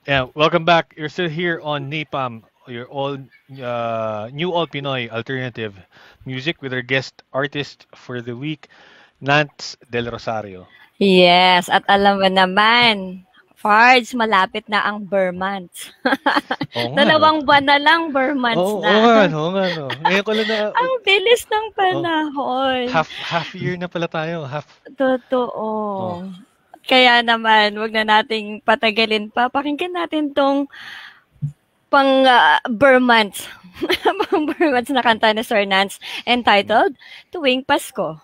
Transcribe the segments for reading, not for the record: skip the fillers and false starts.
Yeah, welcome back. You're still here on NAPAM, your all new all Pinoy alternative music with our guest artist for the week, Nance Del Rosario. Yes, at alam mo naman, Fards, malapit na ang Burr months. Oo nga, no? 2 buwan na lang, Burr months Oo na. nga, no? Oo nga, no? Ngayon ko lang na, Ang bilis ng oh, panahon. half year na pala tayo. Totoo. Oh, Kaya naman, wag na nating patagalin pa. Pakinggan natin 'tong Burr months. Pang Burr months na kanta ni Sir Nance entitled Tuwing Pasko.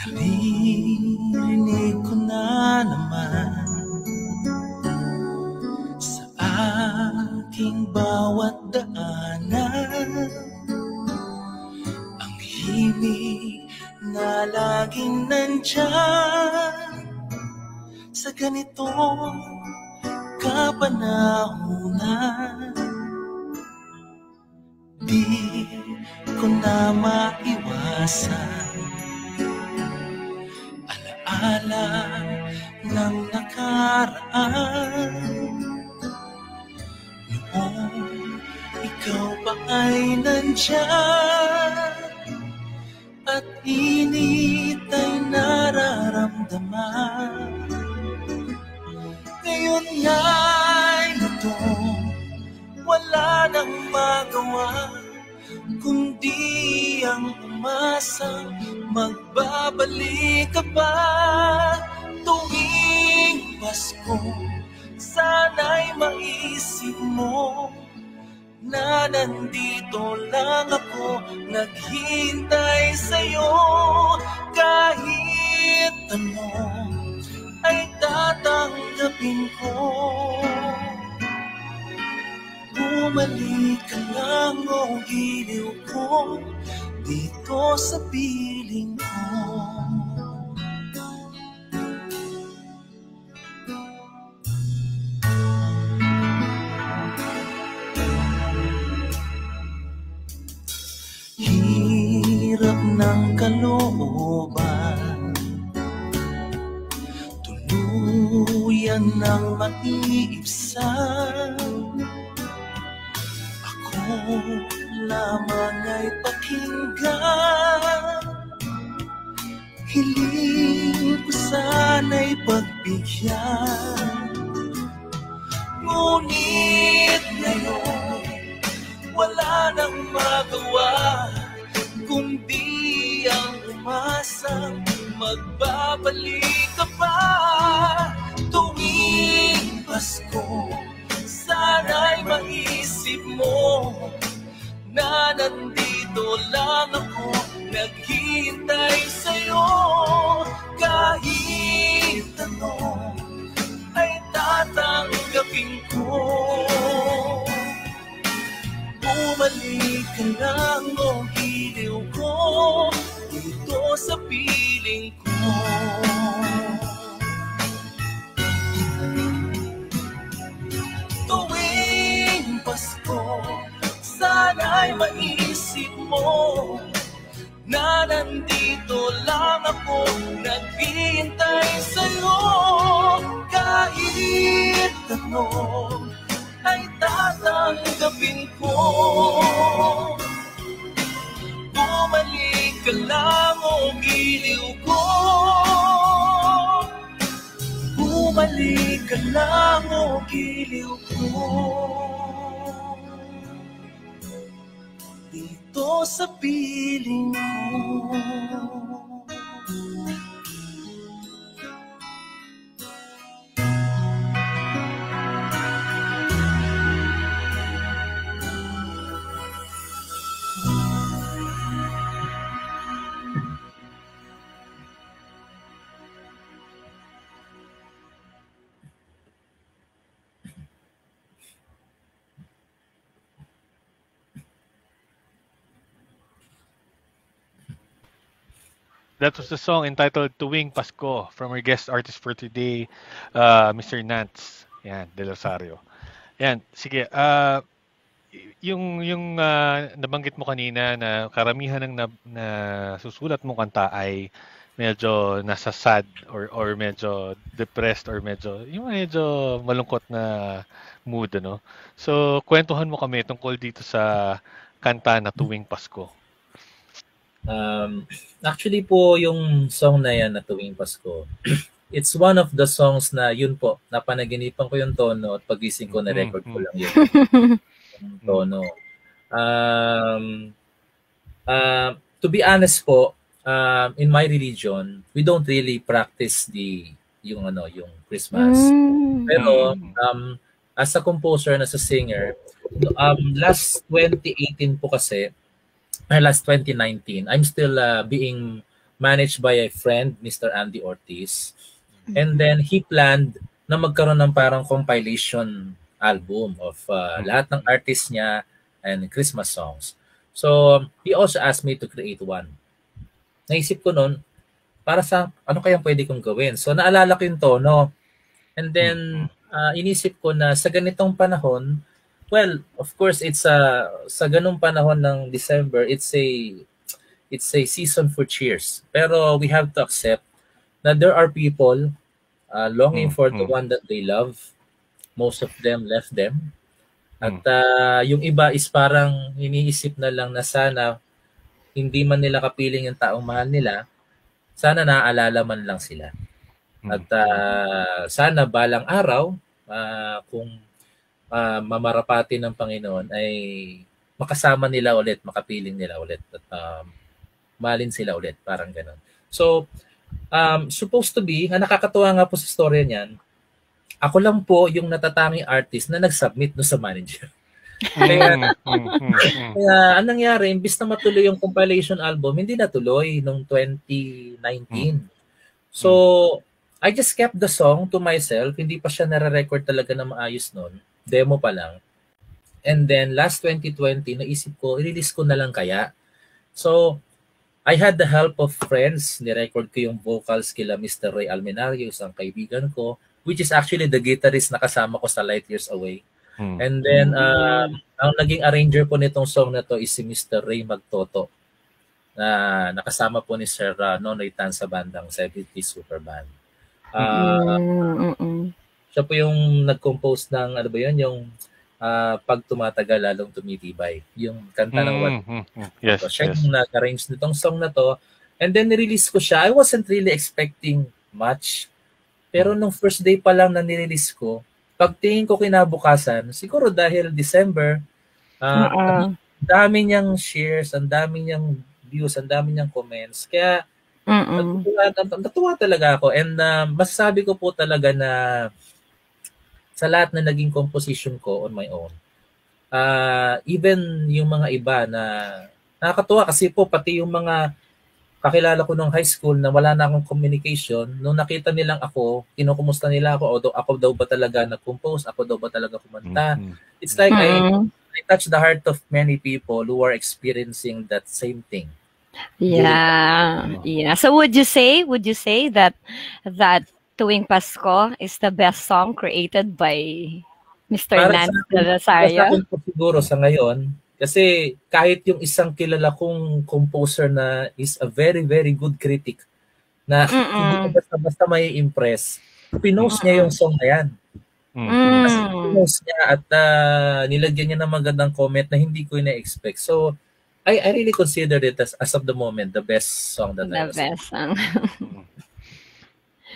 Naririnig ko na naman sa aking bawat daanan ang himig na laging nandyan sa ganitong kapanahunan. Di ko na maiwasan alaala ng nakaraan. Noong ikaw pa ay nandyan at init ay nararamdaman. Ngayon nga'y lutong wala nang magawa kundi ang umasang magbabalik ka pa tuwing Pasko. Sana'y maisip mo na nandito lang ako naghintay sa'yo. Kahit ano ay tatanggapin ko. Bumalik ka lang o giliw ko dito sa piling ko. Hirap ng kalooban, tuluyan ng maiibsan. Ako lamang ay pakinggan, hiling ko sana'y pagbigyan. Ngunit ngayon wala nang magawa kundi ang umasang magbabalik ka pa tuwing Pasko. Sana'y maisip mo na nandito lang ako naghihintay sa'yo. Kahit ano ay tatanggapin ko. Bumalik ka lang o giliw ko dito sa piling ko. Tuwing Pasko, sana'y maisip mo na nandito lang ako naghihintay sa'yo. Kahit ano ay tatanggapin ko. Bumalik ka lang o giliw ko. Bumalik ka lang o giliw ko. Dito sa piling ko. that was the song entitled Tuwing Pasko from our guest artist for today, Mr. Nance. Yan, De Rosario. Yan, sige. Yung nabanggit mo kanina na karamihan ng na susulat mong kanta ay medyo nasa sad or medyo depressed or medyo malungkot na mood, ano? So, kwentuhan mo kami tungkol dito sa kanta na Tuwing Pasko. Actually po, yung song na yan na Tuwing Pasko, it's one of the songs na yun po, napanaginipan ko yung tono at pagising ko na record ko lang yun. Yung tono. To be honest po, in my religion, we don't really practice yung Christmas. Pero as a composer and as a singer, last 2018 po kasi, last 2019, I'm still being managed by a friend, Mr. Andy Ortiz. And then he planned na magkaroon ng parang compilation album of lahat ng artists niya and Christmas songs. So he also asked me to create one. Naisip ko noon, para sa ano kayang pwede kong gawin? So naalala ko yung tono. And then inisip ko na sa ganitong panahon, well, of course it's sa ganung panahon ng December, it's a season for cheers. Pero we have to accept that there are people longing for the one that they love. Most of them left them. At yung iba is parang iniisip na lang na sana hindi man nila kapiling yung taong mahal nila, sana naaalala man lang sila. At sana balang araw, kung mamarapati ng Panginoon, ay makasama nila ulit, makapiling nila ulit, at mahalin sila ulit, parang ganun. So, supposed to be, nakakatuwa nga po sa story niyan, ako lang po yung natatanging artist na nag-submit no sa manager. Kaya anong nangyari, imbis na matuloy yung compilation album, hindi natuloy nung 2019. So, I just kept the song to myself. Hindi pa siya nare-record talaga na maayos noon. Demo pa lang. And then, last 2020, naisip ko, i-release ko na lang kaya. So, I had the help of friends. Ni-record ko yung vocals kila Mr. Ray Almenario, isang kaibigan ko, which is actually the guitarist na kasama ko sa Light Years Away. And then, ang naging arranger po nitong song na to is si Mr. Ray Magtoto, na nakasama po ni Sir Nonoy Tan sa bandang 70s Super Band. Siya po yung nag-compose ng, ano ba yun, yung Pag Tumatagal Lalong Tumitibay. Yung kanta ng What. Yes, So, siya yung nag-arrange nitong song na to. And then, nirelease ko siya. I wasn't really expecting much. Pero nung first day pa lang na nirelease ko, pagtingin ko kinabukasan, siguro dahil December, ang dami niyang shares, ang dami niyang views, ang dami niyang comments. Kaya, natuwa talaga ako. And masasabi ko po talaga na sa lahat na naging composition ko on my own, even yung mga iba na nakakatuwa kasi po pati yung mga kakilala ko nung high school na wala na akong communication, nung nakita nilang ako, kinukumusta nila ako, o ako daw ba talaga nag-compose, ako daw ba talaga kumanta. It's like I touch the heart of many people who are experiencing that same thing. Yeah. So would you say that Tuwing Pasko is the best song created by Mr. Nance De Rosario? Siguro sa ngayon, kasi kahit yung isang kilala kong composer na is a very, very good critic na hindi basta may impress, pinost niya yung song na yan. Pinost niya at nilagyan niya ng magandang comment na hindi ko ina-expect. So, I really consider it as of the moment, the best song that I was. The best song.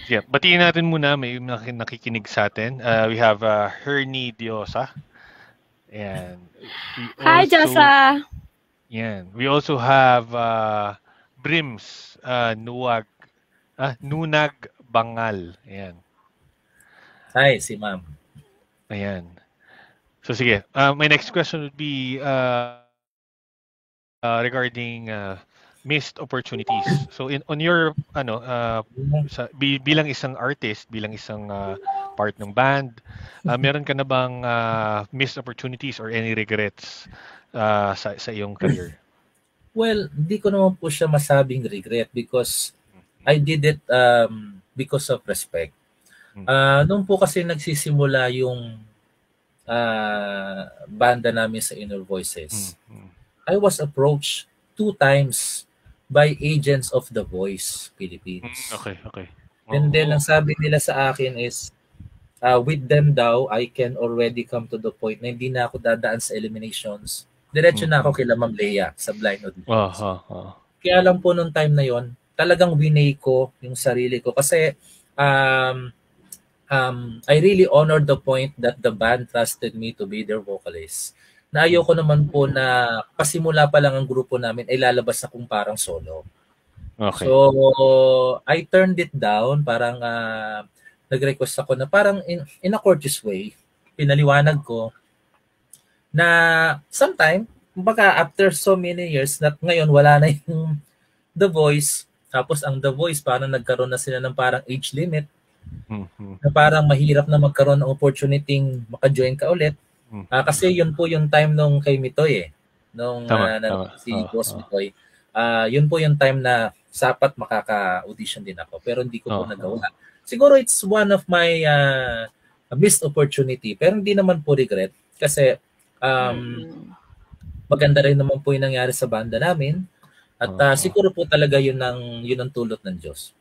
Yeah, batiin natin muna, may nakikinig sa atin. We have Hernie Diosa. And Hi, Josa. Yan. We also have Brims Nunag Bangal. Ayan. Hi, si ma'am. Ayan. So sige, my next question would be regarding missed opportunities. So on your bilang isang artist, bilang isang part ng band, meron ka na bang missed opportunities or any regrets sa iyong career? Well, hindi ko naman po siya masabing regret because I did it because of respect. Nung po kasi nagsisimula yung banda namin sa Inner Voices, I was approached 2 times by agents of The Voice Philippines. Okay. And then ang sabi nila sa akin is, with them daw, I can already come to the point na hindi na ako dadaan sa eliminations. Diretso na ako kila Ma'am Lea sa Blind Auditions. Kaya lang po nung time na yon, talagang winay ko yung sarili ko kasi I really honored the point that the band trusted me to be their vocalist. Na ayoko naman po na pasimula pa lang ang grupo namin ay lalabas akong parang solo. Okay. So, I turned it down. Parang nag-request ako na parang in a courteous way, pinaliwanag ko na sometime, baka after so many years, na ngayon wala na yung The Voice, tapos ang The Voice, parang nagkaroon na sila ng parang age limit, na parang mahirap na magkaroon ng opportunity maka-join ka ulit. Kasi yun po yung time nung kay Mitoy nung si Boss Mitoy. Yun po yung time na sapat makaka-audition din ako, pero hindi ko po nagawa. Siguro it's one of my missed opportunity, pero hindi naman po regret kasi maganda rin naman po yung nangyari sa banda namin at siguro po talaga yun ang tulot ng Diyos.